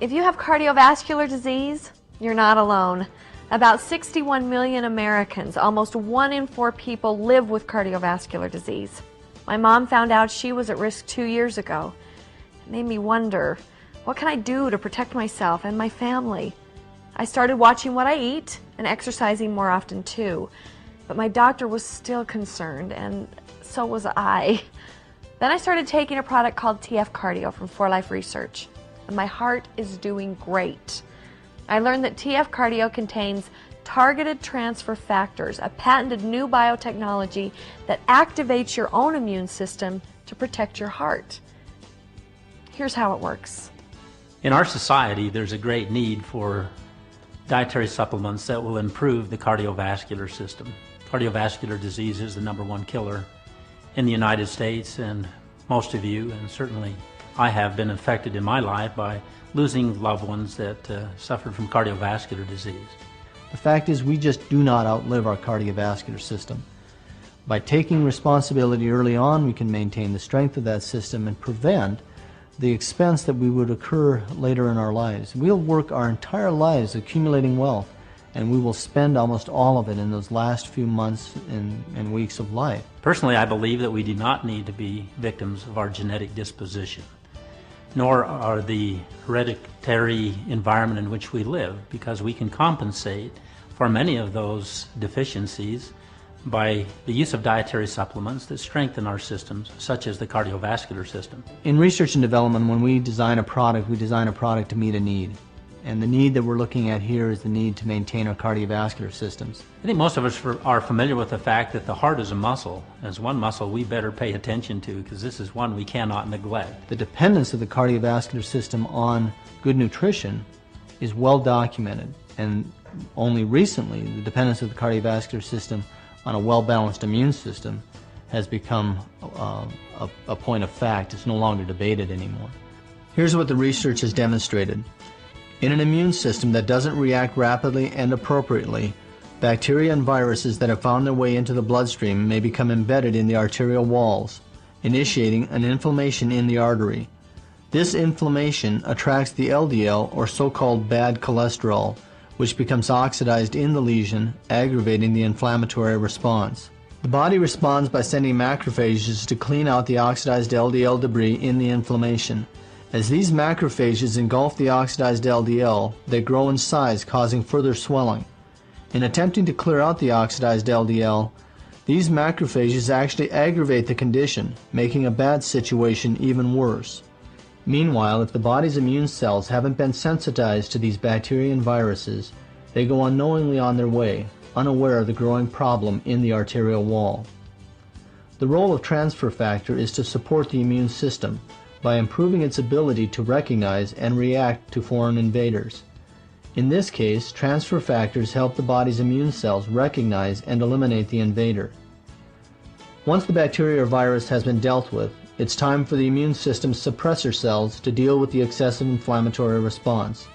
If you have cardiovascular disease, you're not alone. About 61 million Americans, almost 1 in 4 people, live with cardiovascular disease. My mom found out she was at risk 2 years ago. It made me wonder, what can I do to protect myself and my family? I started watching what I eat and exercising more often too. But my doctor was still concerned, and so was I. Then I started taking a product called TF Cardio from 4Life Research, and my heart is doing great. I learned that TF Cardio contains targeted transfer factors, a patented new biotechnology that activates your own immune system to protect your heart. Here's how it works. In our society, there's a great need for dietary supplements that will improve the cardiovascular system. Cardiovascular disease is the #1 killer in the United States, and most of you, and certainly I have been affected in my life by losing loved ones that suffered from cardiovascular disease. The fact is, we just do not outlive our cardiovascular system. By taking responsibility early on, we can maintain the strength of that system and prevent the expense that we would occur later in our lives. We'll work our entire lives accumulating wealth, and we will spend almost all of it in those last few months and weeks of life. Personally, I believe that we do not need to be victims of our genetic disposition, nor are the hereditary environment in which we live, because we can compensate for many of those deficiencies by the use of dietary supplements that strengthen our systems, such as the cardiovascular system. In research and development, when we design a product to meet a need. And the need that we're looking at here is the need to maintain our cardiovascular systems. I think most of us are familiar with the fact that the heart is a muscle. As one muscle we better pay attention to, because this is one we cannot neglect. The dependence of the cardiovascular system on good nutrition is well documented, and only recently the dependence of the cardiovascular system on a well-balanced immune system has become a point of fact. It's no longer debated anymore. Here's what the research has demonstrated. In an immune system that doesn't react rapidly and appropriately, bacteria and viruses that have found their way into the bloodstream may become embedded in the arterial walls, initiating an inflammation in the artery. This inflammation attracts the LDL, or so-called bad cholesterol, which becomes oxidized in the lesion, aggravating the inflammatory response. The body responds by sending macrophages to clean out the oxidized LDL debris in the inflammation. As these macrophages engulf the oxidized LDL, they grow in size, causing further swelling. In attempting to clear out the oxidized LDL, these macrophages actually aggravate the condition, making a bad situation even worse. Meanwhile, if the body's immune cells haven't been sensitized to these bacteria and viruses, they go unknowingly on their way, unaware of the growing problem in the arterial wall. The role of transfer factor is to support the immune system by improving its ability to recognize and react to foreign invaders. In this case, transfer factors help the body's immune cells recognize and eliminate the invader. Once the bacteria or virus has been dealt with, it's time for the immune system's suppressor cells to deal with the excessive inflammatory response.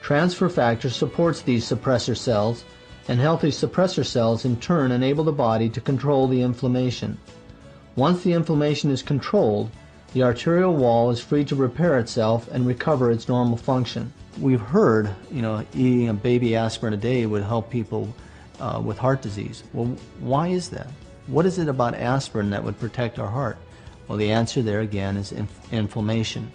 Transfer factor supports these suppressor cells, and healthy suppressor cells in turn enable the body to control the inflammation. Once the inflammation is controlled, the arterial wall is free to repair itself and recover its normal function. We've heard, eating a baby aspirin a day would help people with heart disease. Well, why is that? What is it about aspirin that would protect our heart? Well, the answer there again is inflammation.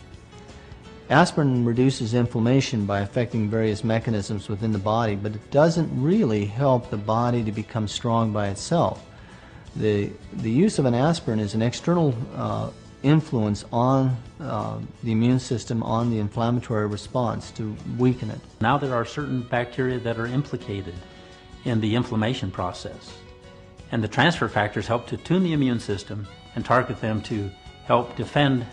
Aspirin reduces inflammation by affecting various mechanisms within the body, but it doesn't really help the body to become strong by itself. The use of an aspirin is an external influence on the immune system, on the inflammatory response to weaken it. Now there are certain bacteria that are implicated in the inflammation process, and the transfer factors help to tune the immune system and target them to help defend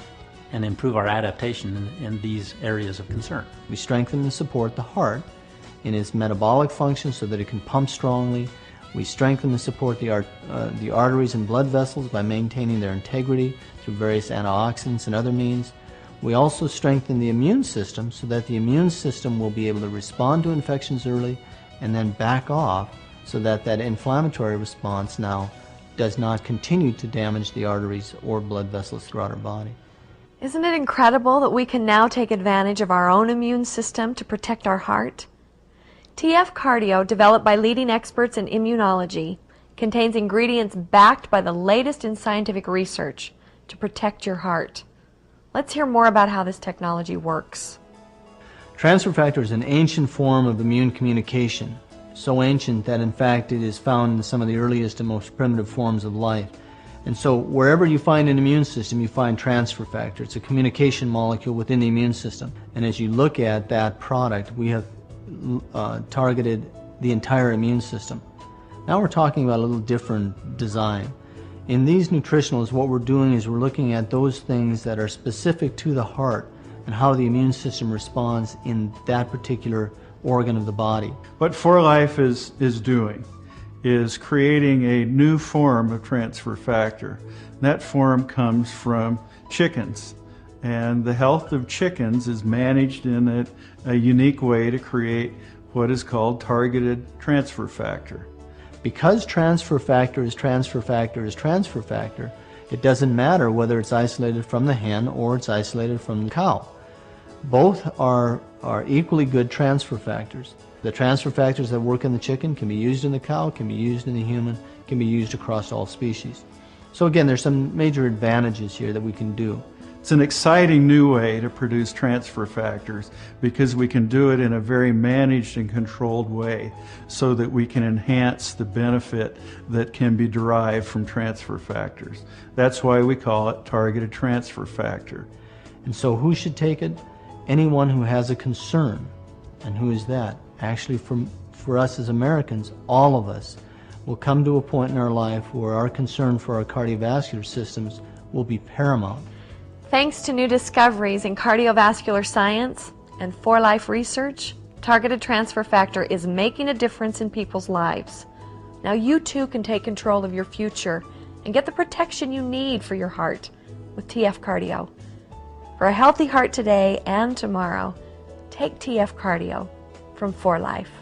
and improve our adaptation in these areas of concern. We strengthen and support the heart in its metabolic function so that it can pump strongly. We strengthen and support the arteries and blood vessels by maintaining their integrity through various antioxidants and other means. We also strengthen the immune system so that the immune system will be able to respond to infections early and then back off so that that inflammatory response now does not continue to damage the arteries or blood vessels throughout our body. Isn't it incredible that we can now take advantage of our own immune system to protect our heart? TF Cardio, developed by leading experts in immunology, contains ingredients backed by the latest in scientific research to protect your heart. Let's hear more about how this technology works. Transfer factor is an ancient form of immune communication, so ancient that in fact it is found in some of the earliest and most primitive forms of life. And so wherever you find an immune system, you find transfer factor. It's a communication molecule within the immune system. And as you look at that product, we have targeted the entire immune system. Now we're talking about a little different design. In these nutritionals, what we're doing is we're looking at those things that are specific to the heart and how the immune system responds in that particular organ of the body. What For Life is doing is creating a new form of transfer factor. That form comes from chickens, and the health of chickens is managed in a unique way to create what is called targeted transfer factor. Because transfer factor is transfer factor is transfer factor, it doesn't matter whether it's isolated from the hen or it's isolated from the cow. Both are equally good transfer factors. The transfer factors that work in the chicken can be used in the cow, can be used in the human, can be used across all species. So again, there's some major advantages here that we can do. It's an exciting new way to produce transfer factors because we can do it in a very managed and controlled way so that we can enhance the benefit that can be derived from transfer factors. That's why we call it targeted transfer factor. And so who should take it? Anyone who has a concern. And who is that? Actually, for us as Americans, all of us will come to a point in our life where our concern for our cardiovascular systems will be paramount. Thanks to new discoveries in cardiovascular science and For Life research, targeted transfer factor is making a difference in people's lives. Now you too can take control of your future and get the protection you need for your heart with TF Cardio. For a healthy heart today and tomorrow, take TF Cardio from For Life.